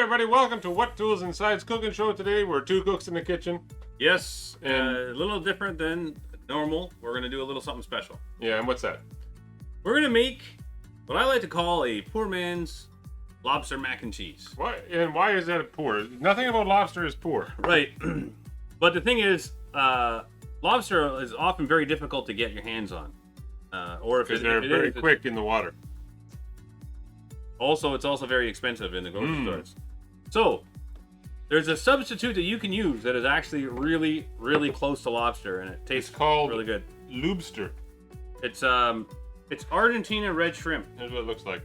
everybody, welcome to What Tools Inside's cooking show. Today we're two cooks in the kitchen. Yes, a little different than normal. We're going to do a little something special. Yeah, and what's that? We're going to make what I like to call a poor man's lobster mac and cheese. Why, and why is that poor? Nothing about lobster is poor. Right. But the thing is, lobster is often very difficult to get your hands on. Or if Because they're very quick in the water. Also, it's also very expensive in the grocery stores. So, there's a substitute that you can use that is actually really, really close to lobster, and it tastes called really good. Lobster. It's Argentina red shrimp. Here's what it looks like.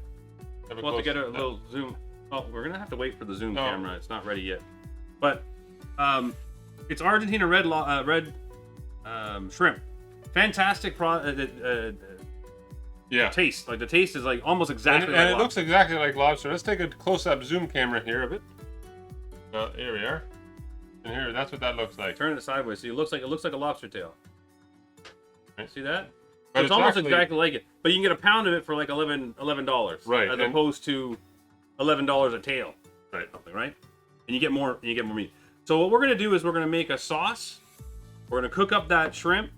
We'll have to get a little zoom. Oh, we're gonna have to wait for the zoom camera. It's not ready yet. But it's Argentina red shrimp. Fantastic yeah. Taste. Like the taste is like almost exactly like and it lobster. looks exactly like lobster. Let's take a close-up zoom camera here of it. Here we are. And here, that's what that looks like. Turn it sideways. See, it looks like a lobster tail. Right. See that? But It's almost exactly like it. But you can get a pound of it for like $11. Right. As opposed to $11 a tail. Right. Something, right? And you get more meat. So what we're gonna do is we're gonna make a sauce. We're gonna cook up that shrimp,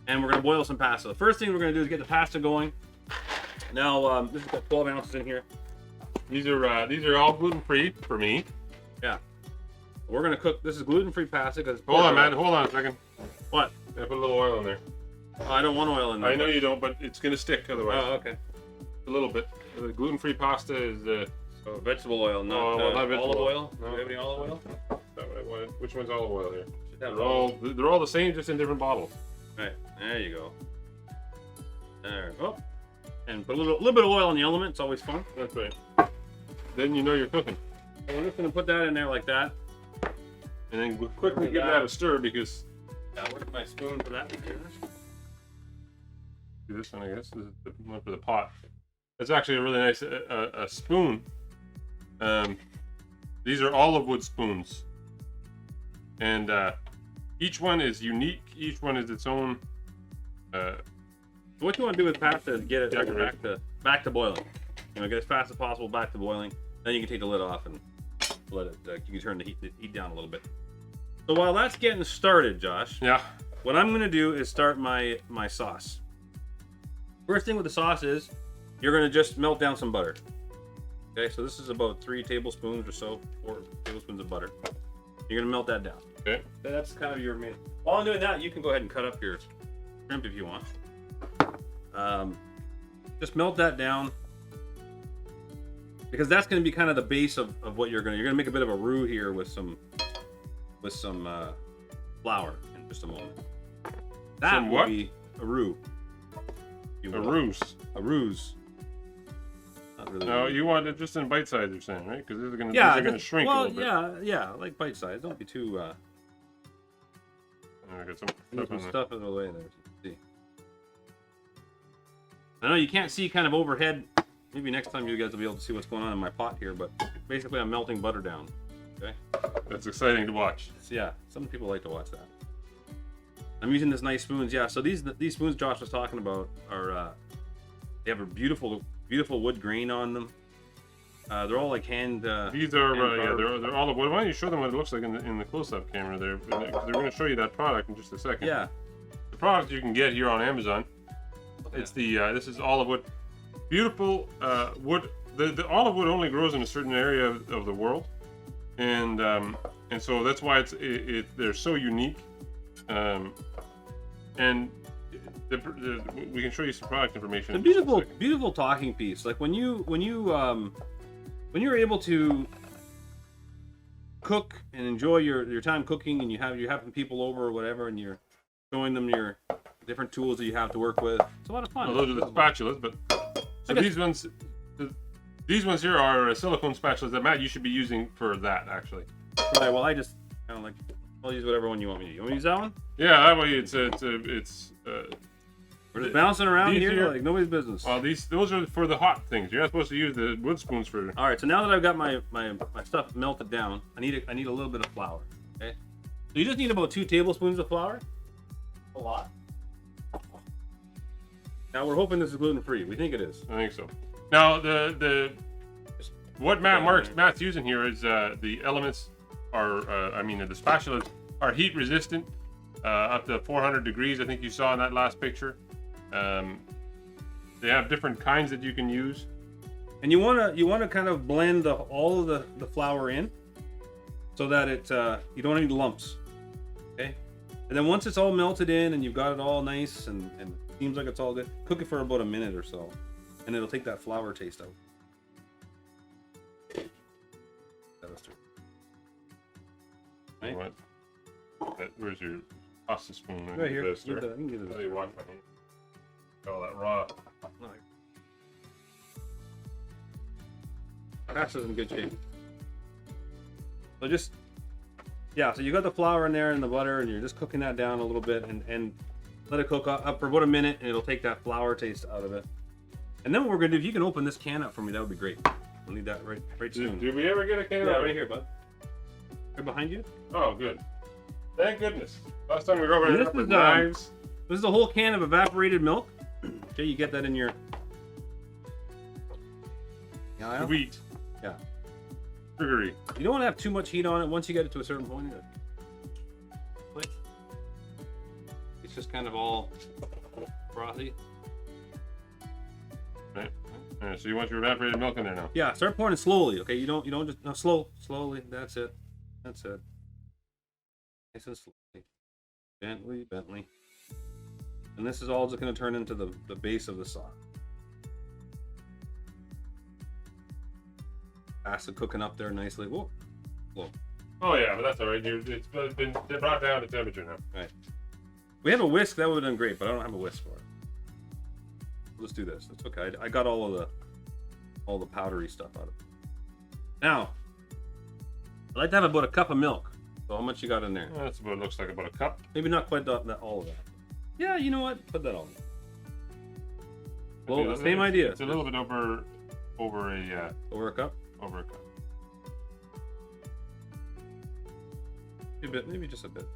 and we're gonna boil some pasta. The first thing we're gonna do is get the pasta going. Now this has got 12 ounces in here. These are all gluten-free for me. Yeah. We're gonna cook. This is gluten-free pasta because. Hold on, man. Hold on a second. What? I put a little oil in there. Oh, I don't want oil in there. I know you don't, but it's gonna stick otherwise. Oh, okay. A little bit. The gluten-free pasta is So vegetable oil, not, not vegetable olive oil. No. Do you have any olive oil? not what I wanted. Which one's olive oil here? Should have They're all the same, just in different bottles. Right. There you go. There. Oh. And put a little bit of oil in the element. It's always fun. That's right. Then you know you're cooking. So we're just gonna put that in there like that. And then quickly give that a stir because. Yeah, where's my spoon for that? This one, I guess, this is the one for the pot. It's actually a really nice a spoon. These are olive wood spoons, and each one is unique. Each one is its own. What you want to do with pasta is get it back to boiling. You know, get as fast as possible back to boiling. Then you can take the lid off and let it. You can turn the heat down a little bit. So while that's getting started, Josh. Yeah. What I'm gonna do is start my sauce. First thing with the sauce is you're gonna just melt down some butter. Okay, so this is about 3 tablespoons or so, 4 tablespoons of butter. You're gonna melt that down. Okay. That's kind of your main. While I'm doing that, you can go ahead and cut up your shrimp if you want. Just melt that down because that's gonna be kind of the base of what you're gonna make a bit of a roux here with some flour in just a moment. That will be a roux. A ruse. A ruse. Not really. No, you want it just in bite size, you're saying, right? Because these are gonna shrink a little bit. Yeah, like bite size. Don't be too. I got some Stuff in the way there. See. I know you can't see kind of overhead. Maybe next time you guys will be able to see what's going on in my pot here, but basically I'm melting butter down. Okay. That's exciting to watch. So yeah, some people like to watch that. I'm using this nice spoons. Yeah, so these spoons Josh was talking about are they have a beautiful wood grain on them. They're all like hand. These are they're olive wood. Why don't you show them what it looks like in the close-up camera there? They're going to show you that product in just a second. Yeah. The product you can get here on Amazon. Okay. It's the this is olive wood. Beautiful wood. The olive wood only grows in a certain area of the world, and so that's why they're so unique. And we can show you some product information. It's a beautiful talking piece. Like when you're able to cook and enjoy your time cooking, and you're having people over or whatever, and you're showing them your different tools that you have to work with. It's a lot of fun. Well, those are the spatulas, but so these ones here are silicone spatulas that Matt you should be using for that actually. Right. Well, I just kind of like. I'll use whatever one you want me to use. You want me to use that one? Yeah, that way it's we're just bouncing around here like nobody's business. Well, those are for the hot things. You're not supposed to use the wood spoons for. All right. So now that I've got my stuff melted down, I need a little bit of flour. Okay. So you just need about 2 tablespoons of flour. A lot. Now we're hoping this is gluten free. We think it is. I think so. Now what Matt's using here is the elements are, the spatulas are heat resistant up to 400 degrees. I think you saw in that last picture. They have different kinds that you can use. And you wanna kind of blend all of the flour in, so that it you don't have any lumps. Okay. And then once it's all melted in and you've got it all nice and it seems like it's all good, cook it for about a minute or so, and it'll take that flour taste out. Right? Where's your pasta spoon? Right here. This, You can get it. How do you wash my hand? All that raw. Pasta's in good shape. So just, yeah, so you got the flour in there and the butter, and you're just cooking that down a little bit, and let it cook up for about a minute, and it'll take that flour taste out of it. And then what we're gonna do, if you can open this can up for me, that would be great. We'll need that right soon. Did we ever get a can? Yeah, right here, bud. Right behind you. Oh, good. Thank goodness. Last time we were over there with knives. This is a whole can of evaporated milk. Okay, you get that in your Sweet. Yeah. Sugary. You don't want to have too much heat on it. Once you get it to a certain point, it's just kind of all frothy. Right. So you want your evaporated milk in there now? Yeah, start pouring it slowly. Okay, you don't just slowly. That's it. Nice and slowly, gently. And this is all just going to turn into the base of the sauce. Pasta cooking up there nicely. Whoa. Oh yeah, but that's all right. It's been brought down to temperature now. Right. We have a whisk. That would have done great, but I don't have a whisk for it. Let's do this. It's okay. I got all the powdery stuff out of it. Now, I like to have about a cup of milk. So how much you got in there? That's what it looks like, about a cup. Maybe not quite all of that. Yeah, you know what? Put that on. Well, the same idea. It's a little bit over a over a cup. Over a cup. A bit, maybe just a bit.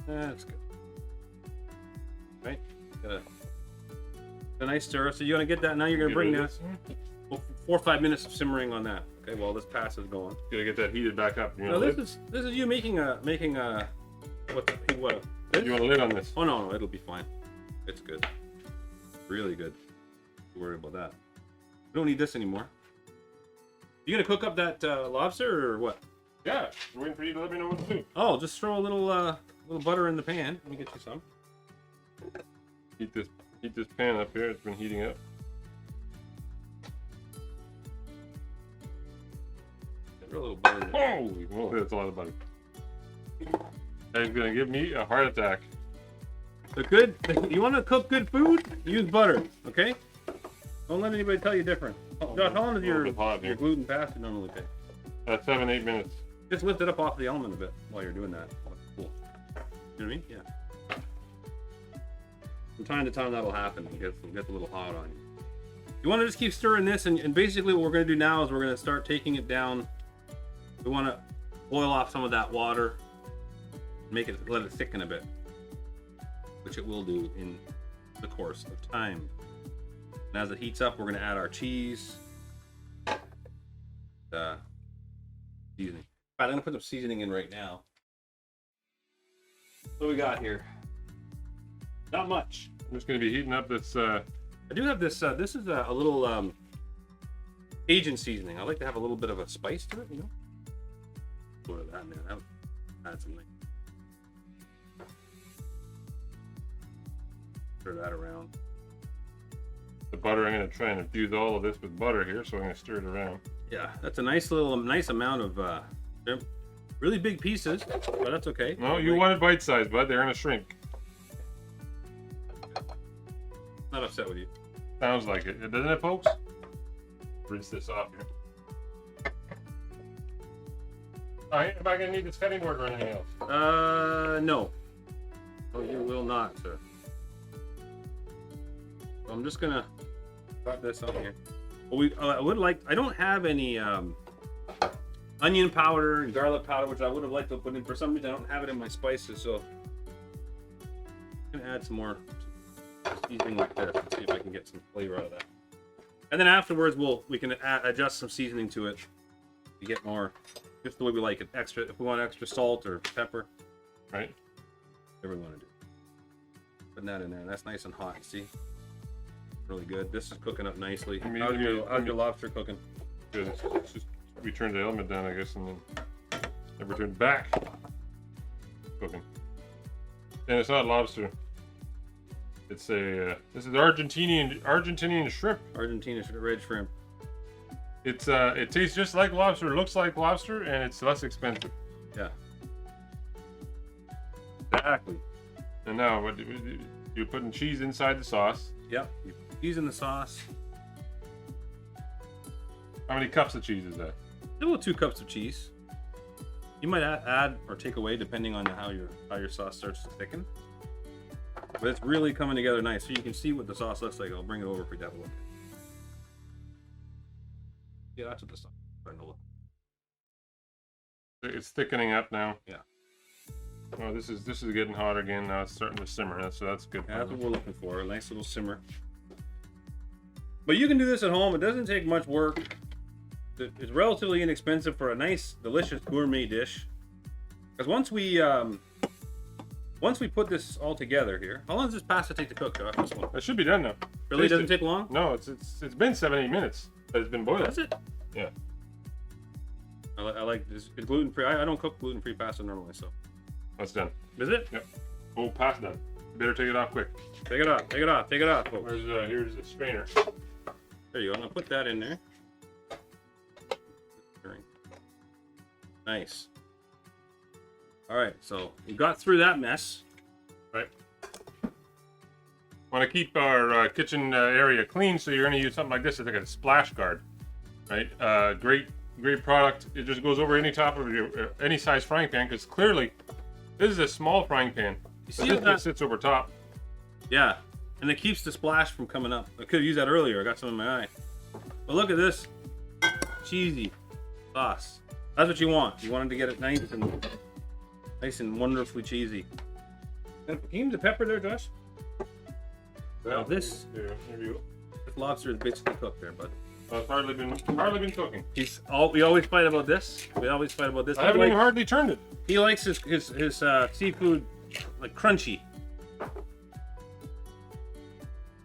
That's good. Right? Got a nice stir. So you're gonna get that. Now you're gonna bring that 4 or 5 minutes of simmering on that. Okay, while this pasta is going. Gotta get that heated back up. No, this is you making a what? You want a lid on this? Oh no, it'll be fine. It's good. Really good. Don't worry about that. We don't need this anymore. You gonna cook up that lobster or what? Yeah, we're waiting for you to let me know what to do. Oh, just throw a little butter in the pan. Let me get you some. Heat this pan up here. It's been heating up. Throw a little butter in there. Holy moly, that's a lot of butter. That's gonna give me a heart attack. You want to cook good food? Use butter, okay? Don't let anybody tell you different. Josh, how long does your gluten pasta normally take? 7-8 minutes. Just lift it up off the element a bit while you're doing that. Cool. You know what I mean? Yeah. From time to time that'll happen. It gets a little hot on you. You want to just keep stirring this, and basically what we're going to do now is we're going to start taking it down. We want to boil off some of that water, let it thicken a bit, which it will do in the course of time. And as it heats up, we're going to add our cheese, seasoning. All right, I'm going to put some seasoning in right now. What do we got here? Not much. I'm just going to be heating up this. I do have this. This is a little Cajun seasoning. I like to have a little bit of a spice to it, you know. What of that, man? Add some. Stir that around. The butter, I'm going to try and infuse all of this with butter here, so I'm going to stir it around. Yeah, that's a nice amount of really big pieces, but that's okay. No, you wanted bite size, bud. They're going to shrink. Not upset with you. Sounds like it. Doesn't it, folks? Rinse this off here. Alright, am I going to need this cutting board or anything else? No. Oh, you will not, sir. So I'm just going to cut this on here. Well, I don't have any onion powder and garlic powder, which I would have liked to put in. For some reason, I don't have it in my spices, so I'm going to add some more seasoning like this and see if I can get some flavor out of that. And then afterwards, we can adjust some seasoning to it to get more, just the way we like it. Extra, if we want extra salt or pepper. Right. Whatever we want to do. Putting that in there. That's nice and hot. See, really good. This is cooking up nicely. How's your lobster cooking? Good. Let's just return the element down, I guess, and then return back. Cooking. And it's not lobster. It's a this is Argentinian shrimp. Argentina red shrimp. It's it tastes just like lobster, looks like lobster, and it's less expensive. Yeah. Exactly. And now what you're putting cheese inside the sauce. Yep. You put cheese in the sauce. How many cups of cheese is that? About 2 cups of cheese. You might add or take away depending on how your sauce starts to thicken. But it's really coming together nice. So you can see what the sauce looks like. I'll bring it over for you to have a look. Yeah, that's what the sauce is starting to look. It's thickening up now. Yeah. Oh, this is getting hot again. Now it's starting to simmer. So that's good. Yeah, that's what we're looking for. A nice little simmer. But you can do this at home. It doesn't take much work. It's relatively inexpensive for a nice, delicious gourmet dish. Because once we put this all together here, how long does this pasta take to cook, Josh? This one? It should be done now. Really doesn't take long? No, it's been 7-8 minutes that it's been boiling. Is it? Yeah. I like this. It's gluten free. I don't cook gluten free pasta normally, so. That's done. Is it? Yep. Oh, pasta done. You better take it off quick. Take it off. Take it off. Take it off, folks. Here's the strainer. There you go. I'm gonna put that in there. Nice. All right, so we got through that mess. Right. Want to keep our kitchen area clean, so you're going to use something like this. It's like a splash guard, right? Great product. It just goes over any top of your any size frying pan, because clearly this is a small frying pan. You see that sits over top. Yeah, and it keeps the splash from coming up. I could have used that earlier. I got some in my eye. But look at this cheesy sauce. That's what you want. You wanted to get it nice and wonderfully cheesy. And can you use the pepper there, Josh? Well, now this lobster is basically cooked there, but it's hardly been cooking. We always fight about this. I haven't even hardly turned it. He likes his seafood like crunchy.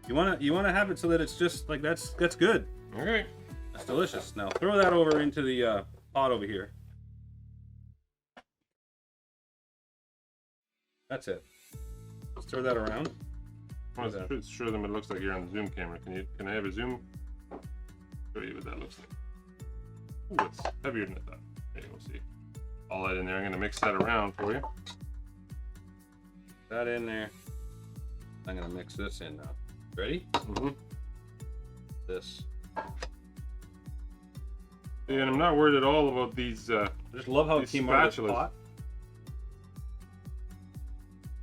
You wanna have it so that it's just like that's good. Okay. That's delicious. Now throw that over into the pot over here. That's it. Let's throw that around. Well, let's show them what it looks like here on the zoom camera. Can I have a zoom? Show you what that looks like. Ooh, it's heavier than I thought. Okay, we'll see. All that in there. I'm gonna mix that around for you. That in there. I'm gonna mix this in now. Ready? Mm-hmm. This. And I'm not worried at all about these. I just love how it came out of this pot.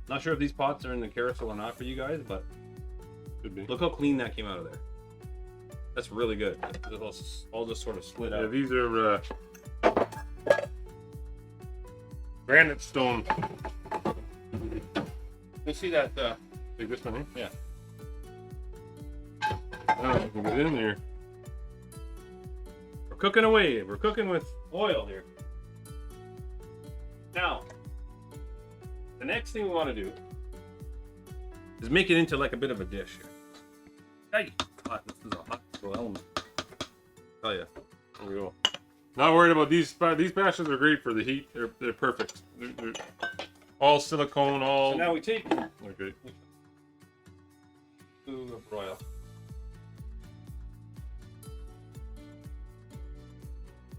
Not sure if these pots are in the carousel or not for you guys, but Should be. Look how clean that came out of there. That's really good. It's all just sort of slid out. These are granite stone. You see that? Take this one here. Yeah. Oh, I can get in there. We're cooking away. We're cooking with oil here. Now, the next thing we want to do is make it into like a bit of a dish here. Hey, hot. This is a hot little element. Oh yeah. There we go. Not worried about these. These pastas are great for the heat. They're perfect. They're all silicone. All. So now we take. Okay. To broil.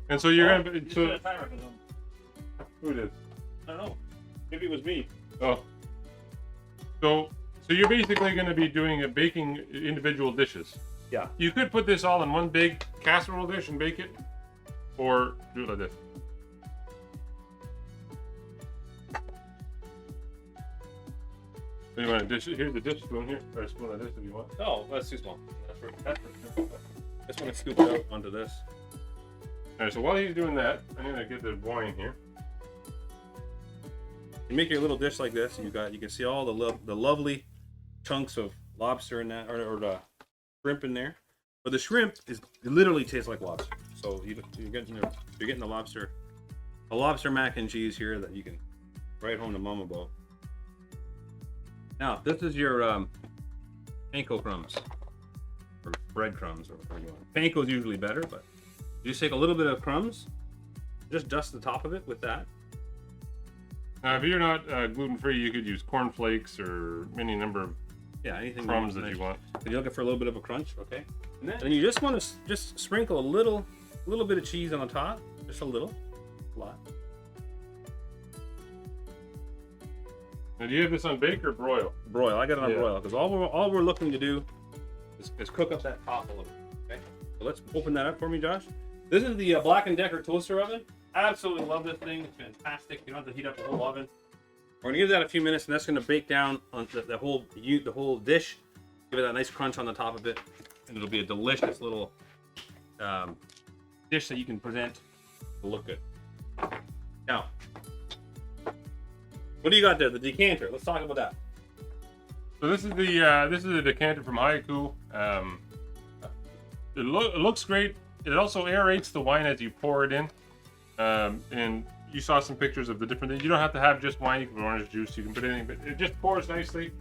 And so you're gonna. You So set a timer. who did? I don't know. Maybe it was me. Oh. So you're basically going to be baking individual dishes. Yeah. You could put this all in one big casserole dish and bake it, or do it like this. So you want a dish? Here's the dish spoon here, or a spoon like this if you want. Oh, that's too small. That's just want to scoop it out onto this. All right. So while he's doing that, I'm going to get the wine here. You make your little dish like this, and you can see all the lovely chunks of lobster in that, or the shrimp in there. But the shrimp it literally tastes like lobster. So you're getting the lobster, a lobster mac and cheese here that you can write home to mom about. Now this is your panko crumbs, or breadcrumbs, or whatever you want. Panko is usually better, but you just take a little bit of crumbs, just dust the top of it with that. Now, if you're not gluten-free, you could use cornflakes or any number of anything crumbs that you want. If you're looking for a little bit of a crunch, okay. And then you just want to just sprinkle a little bit of cheese on the top, just a little, a lot. Now, do you have this on bake or broil? Broil. I got it on broil because all we're looking to do is cook up that top a little. Okay. So let's open that up for me, Josh. This is the Black & Decker toaster oven. Absolutely love this thing. It's fantastic. You don't have to heat up the whole oven. We're gonna give that a few minutes, and that's gonna bake down on the whole dish. Give it that nice crunch on the top of it, and it'll be a delicious little dish that you can present to look good. Now, what do you got there? The decanter. Let's talk about that. So this is the decanter from Haiku. It looks great. It also aerates the wine as you pour it in. And you saw some pictures of the different things. You don't have to have just wine. You can put orange juice. You can put anything, but it just pours nicely.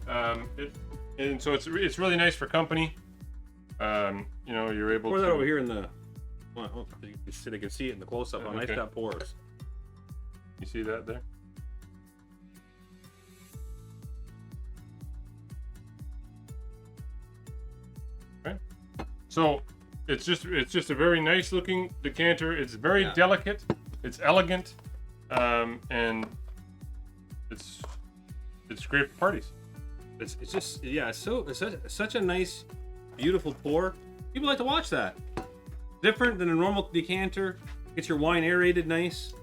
And so it's really nice for company. You know, you're able pour to that over here in the. So they can see it in the close-up. How nice that pours. You see that there? Okay. So it's just a very nice looking decanter. It's very delicate. It's elegant, and it's great for parties. It's just it's such a nice, beautiful pour. People like to watch that. Different than a normal decanter. Gets your wine aerated nice.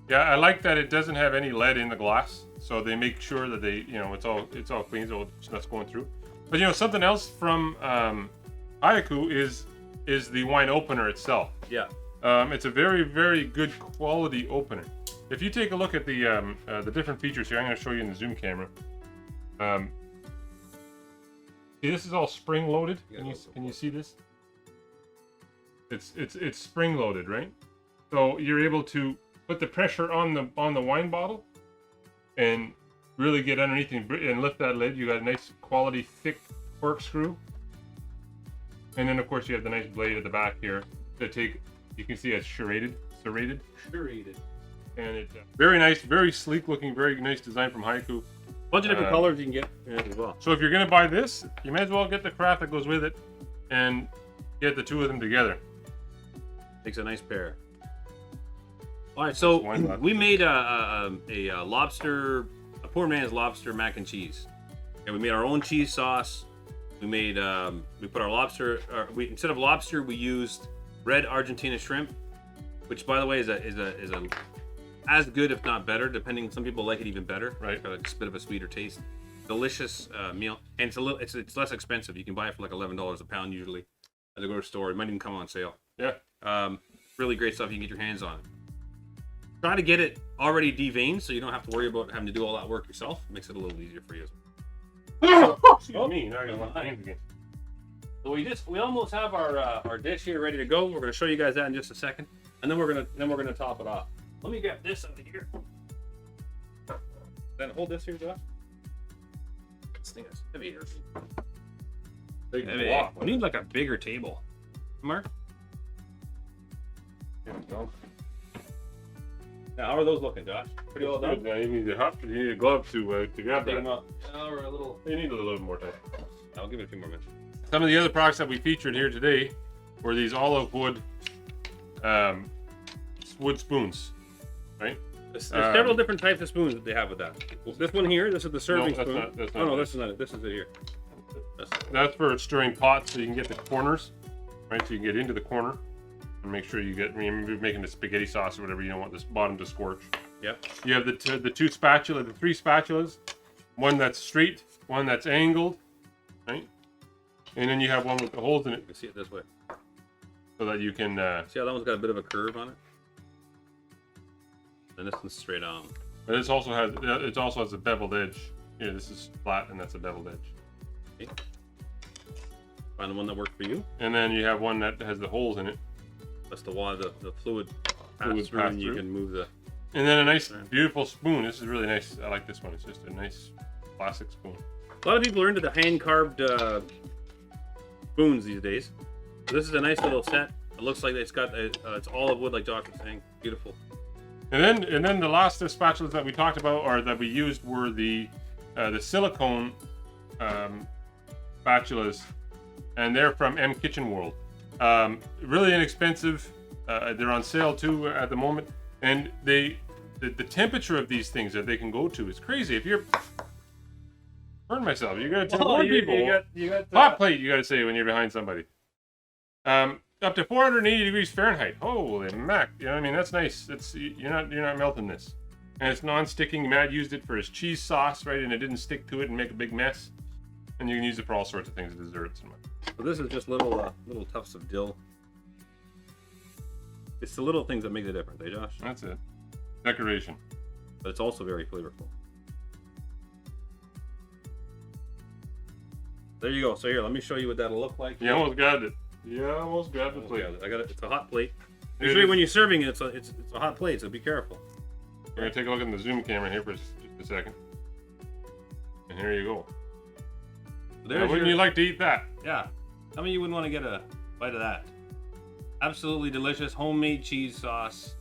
Yeah, I like that it doesn't have any lead in the glass, so they make sure that it's all clean, so it's not going through. But something else from Haiku is the wine opener itself. Yeah. It's a very, very good quality opener. If you take a look at the different features here, I'm going to show you in the zoom camera. See, this is all spring loaded. Can you see this? It's spring loaded, right? So you're able to put the pressure on the wine bottle and really get underneath and lift that lid. You got a nice quality thick corkscrew, and then of course you have the nice blade at the back here to take. You can see it's serrated, and it's very nice, very sleek looking, very nice design from Haiku. Bunch of different colors you can get as well. So if you're gonna buy this, you may as well get the craft that goes with it, and get the two of them together. Makes a nice pair. All right, so we made a poor man's lobster mac and cheese, and we made our own cheese sauce. We made we put our lobster. Instead of lobster, we used red Argentina shrimp, which by the way is a as good if not better, depending. Some people like it even better. Right, it's a bit of a sweeter taste. Delicious meal, and it's less expensive. You can buy it for like $11 a pound usually at the grocery store. It might even come on sale. Yeah. Really great stuff you can get your hands on. Try to get it already deveined so you don't have to worry about having to do all that work yourself. It makes it a little easier for you. Excuse me, now I gotta wash my hands again. So we almost have our dish here ready to go. We're gonna show you guys that in just a second, and then we're gonna top it off. Let me get this out of here. Then hold this here, Josh. This thing is heavy here. Big heavy. block. We need like a bigger table. Mark. Here we go. Now, how are those looking, Josh? Pretty well done. Now you need a glove to grab Take that. them up. Or a little. You need a little bit more time. I'll give it a few more minutes. Some of the other products that we featured here today were these olive wood wood spoons, right? There's several different types of spoons that they have with that. This one here, this is the serving spoon. That's no, not this is not it. This is it here. That's for stirring pots, so you can get the corners, right? So you can get into the corner and make sure you get. Remember making the spaghetti sauce or whatever. You don't want this bottom to scorch. Yep. You have the three spatulas, one that's straight, one that's angled, right? And then you have one with the holes in it. You can see it this way. So that you can... see how that one's got a bit of a curve on it? And this one's straight on. But it also has a beveled edge. Here, this is flat and that's a beveled edge. Okay. Find the one that worked for you. And then you have one that has the holes in it. That's the one, the fluid Fluid pass through, pass and you through. can move the. And then a nice, beautiful spoon. This is really nice. I like this one. It's just a nice plastic spoon. A lot of people are into the hand carved spoons these days. So this is a nice little set. It looks like it's got it's olive wood, like Josh was saying. Beautiful. And then the last spatulas that we talked about or that we used were the silicone spatulas, and they're from M Kitchen World. Really inexpensive. They're on sale too at the moment, and the temperature of these things that they can go to is crazy. If you're burn myself, you gotta warn people. You got Hot plate, you gotta say when you're behind somebody. Up to 480 degrees Fahrenheit. Holy mac! You know what I mean? That's nice. You're not melting this, and it's non-sticking. Matt used it for his cheese sauce, right? And it didn't stick to it and make a big mess. And you can use it for all sorts of things, desserts and what. So this is just little tufts of dill. It's the little things that make the difference, eh, Josh? That's it. Decoration. But it's also very flavorful. There you go. So here, let me show you what that'll look like. You almost got it. You almost got the plate. I got it. It's a hot plate. Usually when you're serving it, it's a hot plate, so be careful. We're gonna take a look at the zoom camera here for just a second. And here you go. Now, wouldn't you like to eat that? Yeah. How many of you wouldn't want to get a bite of that? Absolutely delicious homemade cheese sauce.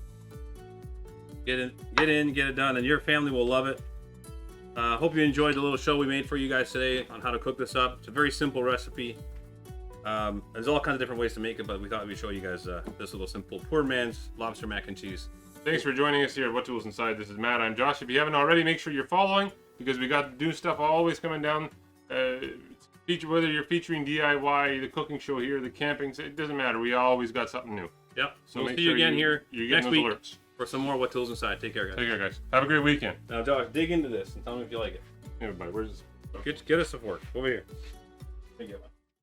Get it done, and your family will love it. Hope you enjoyed the little show we made for you guys today on how to cook this up. It's a very simple recipe. There's all kinds of different ways to make it, but we thought we'd show you guys this little simple poor man's lobster mac and cheese. Thanks for joining us here at What Tools Inside. This is Matt. I'm Josh. If you haven't already, make sure you're following because we got new stuff always coming down. Whether you're featuring DIY, the cooking show here, the camping, it doesn't matter. We always got something new. Yep. So So we'll make see you sure again here you're next getting week those alerts. for some more What Tools Inside. Take care, guys. Take care, guys. Have a great weekend. Now, Josh, dig into this and tell me if you like it. Everybody, where's this? Get us a fork over here. Let me get one.